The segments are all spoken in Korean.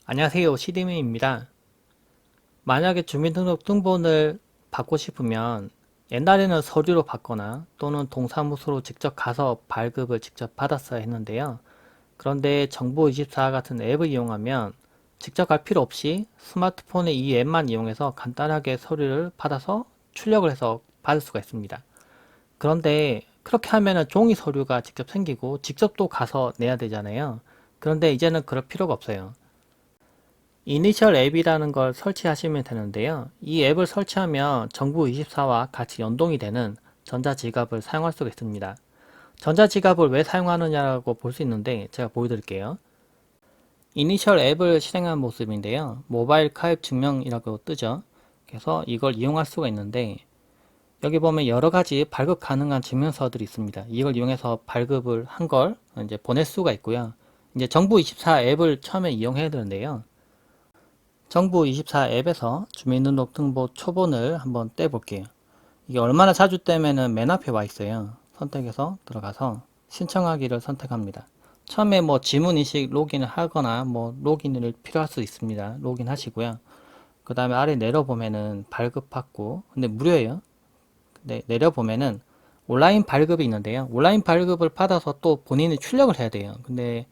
안녕하세요. 시드민입니다. 만약에 주민등록등본을 받고 싶으면 옛날에는 서류로 받거나 또는 동사무소로 직접 가서 발급을 직접 받았어야 했는데요. 그런데 정보24 같은 앱을 이용하면 직접 갈 필요 없이 스마트폰에 이 앱만 이용해서 간단하게 서류를 받아서 출력을 해서 받을 수가 있습니다. 그런데 그렇게 하면은 종이 서류가 직접 생기고 직접 또 가서 내야 되잖아요. 그런데 이제는 그럴 필요가 없어요. 이니셜 앱이라는 걸 설치하시면 되는데요. 이 앱을 설치하면 정부24와 같이 연동이 되는 전자지갑을 사용할 수가 있습니다. 전자지갑을 왜 사용하느냐고 볼 수 있는데 제가 보여드릴게요. 이니셜 앱을 실행한 모습인데요. 모바일 가입 증명이라고 뜨죠. 그래서 이걸 이용할 수가 있는데 여기 보면 여러 가지 발급 가능한 증명서들이 있습니다. 이걸 이용해서 발급을 한 걸 이제 보낼 수가 있고요. 이제 정부24 앱을 처음에 이용해야 되는데요. 정부24 앱에서 주민등록등본 초본을 한번 떼볼게요. 이게 얼마나 자주 떼면은 맨 앞에 와 있어요. 선택해서 들어가서 신청하기를 선택합니다. 처음에 뭐 지문인식 로그인을 하거나 뭐 로그인을 필요할 수 있습니다. 로그인 하시고요. 그 다음에 아래 내려보면은 발급받고, 근데 무료예요. 근데 내려보면은 온라인 발급이 있는데요. 온라인 발급을 받아서 또 본인이 출력을 해야 돼요. 근데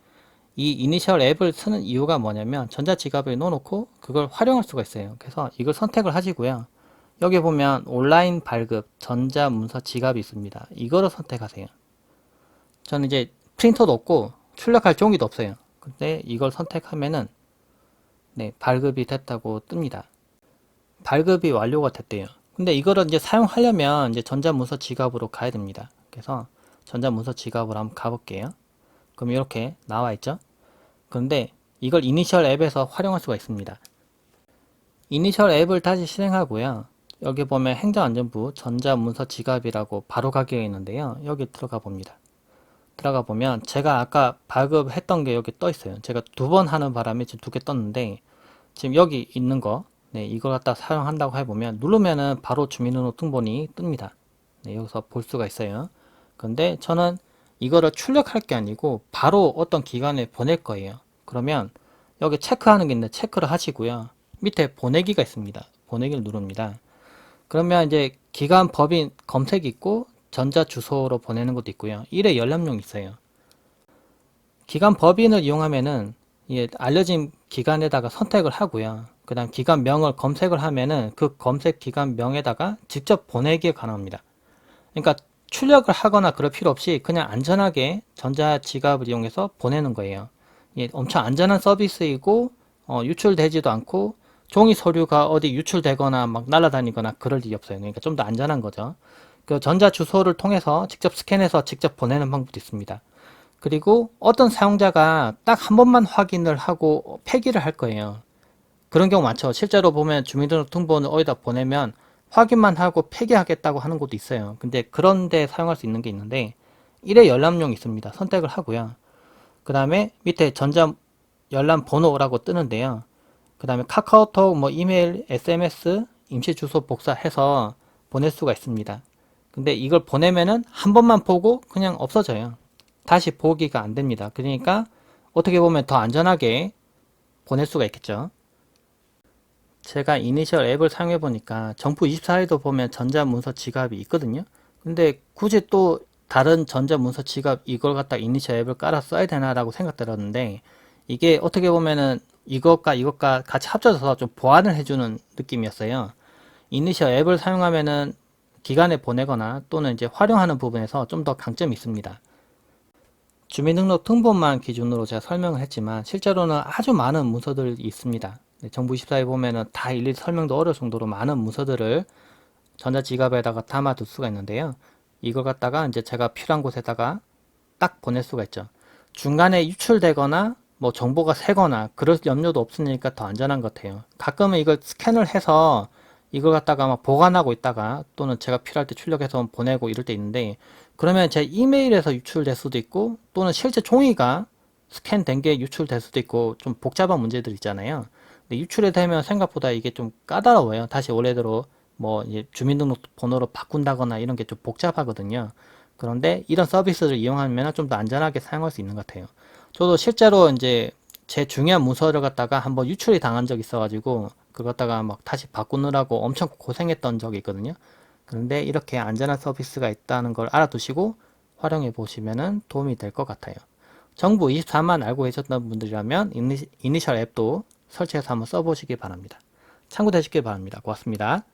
이 이니셜 앱을 쓰는 이유가 뭐냐면 전자지갑에 넣어놓고 그걸 활용할 수가 있어요. 그래서 이걸 선택을 하시고요. 여기 보면 온라인 발급 전자문서 지갑이 있습니다. 이거를 선택하세요. 저는 이제 프린터도 없고 출력할 종이도 없어요. 근데 이걸 선택하면은 네, 발급이 됐다고 뜹니다. 발급이 완료가 됐대요. 근데 이거를 이제 사용하려면 이제 전자문서 지갑으로 가야 됩니다. 그래서 전자문서 지갑으로 한번 가볼게요. 그럼 이렇게 나와 있죠? 그런데 이걸 이니셜 앱에서 활용할 수가 있습니다. 이니셜 앱을 다시 실행하고요. 여기 보면 행정안전부 전자문서 지갑이라고 바로 가기가 있는데요. 여기 들어가 봅니다. 들어가 보면 제가 아까 발급했던 게 여기 떠 있어요. 제가 두 번 하는 바람에 지금 두 개 떴는데 지금 여기 있는 거 네, 이걸 갖다 사용한다고 해보면 누르면은 바로 주민등록등본이 뜹니다. 네, 여기서 볼 수가 있어요. 그런데 저는 이거를 출력할 게 아니고 바로 어떤 기관에 보낼 거예요. 그러면 여기 체크하는 게 있는데 체크를 하시고요. 밑에 보내기가 있습니다. 보내기를 누릅니다. 그러면 이제 기관 법인 검색이 있고 전자주소로 보내는 것도 있고요. 일회 열람용이 있어요. 기관 법인을 이용하면은 알려진 기관에다가 선택을 하고요. 그 다음 기관명을 검색을 하면은 그 검색 기관명에다가 직접 보내기가 가능합니다. 그러니까 출력을 하거나 그럴 필요 없이 그냥 안전하게 전자지갑을 이용해서 보내는 거예요. 엄청 안전한 서비스이고 유출되지도 않고 종이 서류가 어디 유출되거나 막 날아다니거나 그럴 일이 없어요. 그러니까 좀 더 안전한 거죠. 그 전자주소를 통해서 직접 스캔해서 직접 보내는 방법도 있습니다. 그리고 어떤 사용자가 딱 한 번만 확인을 하고 폐기를 할 거예요. 그런 경우 많죠. 실제로 보면 주민등록등본을 어디다 보내면 확인만 하고 폐기하겠다고 하는 곳도 있어요. 근데 그런데 사용할 수 있는 게 있는데 일회 열람용이 있습니다. 선택을 하고요. 그 다음에 밑에 전자 열람 번호라고 뜨는데요. 그 다음에 카카오톡, 뭐 이메일, SMS, 임시 주소 복사해서 보낼 수가 있습니다. 근데 이걸 보내면은 한 번만 보고 그냥 없어져요. 다시 보기가 안 됩니다. 그러니까 어떻게 보면 더 안전하게 보낼 수가 있겠죠. 제가 이니셜 앱을 사용해 보니까 정부24에도 보면 전자문서 지갑이 있거든요. 근데 굳이 또 다른 전자문서 지갑 이걸 갖다 이니셜 앱을 깔아 써야 되나라고 생각 들었는데 이게 어떻게 보면은 이것과 같이 합쳐져서 좀 보완을 해주는 느낌이었어요. 이니셜 앱을 사용하면은 기간에 보내거나 또는 이제 활용하는 부분에서 좀 더 강점이 있습니다. 주민등록등본만 기준으로 제가 설명을 했지만 실제로는 아주 많은 문서들이 있습니다. 정부24에 보면은 다 일일이 설명도 어려울 정도로 많은 문서들을 전자지갑에다가 담아둘 수가 있는데요. 이걸 갖다가 이제 제가 필요한 곳에다가 딱 보낼 수가 있죠. 중간에 유출되거나 뭐 정보가 새거나 그럴 염려도 없으니까 더 안전한 것 같아요. 가끔은 이걸 스캔을 해서 이걸 갖다가 막 보관하고 있다가 또는 제가 필요할 때 출력해서 보내고 이럴 때 있는데 그러면 제 이메일에서 유출될 수도 있고 또는 실제 종이가 스캔된 게 유출될 수도 있고 좀 복잡한 문제들 있잖아요. 근데 유출이 되면 생각보다 이게 좀 까다로워요. 다시 원래대로 뭐 주민등록번호로 바꾼다거나 이런 게 좀 복잡하거든요. 그런데 이런 서비스를 이용하면 좀 더 안전하게 사용할 수 있는 것 같아요. 저도 실제로 이제 제 중요한 문서를 갖다가 한번 유출이 당한 적이 있어가지고 그거 갖다가 막 다시 바꾸느라고 엄청 고생했던 적이 있거든요. 그런데 이렇게 안전한 서비스가 있다는 걸 알아두시고 활용해 보시면 도움이 될 것 같아요. 정부 24만 알고 계셨던 분들이라면 이니셜 앱도 설치해서 한번 써보시기 바랍니다. 참고되시길 바랍니다. 고맙습니다.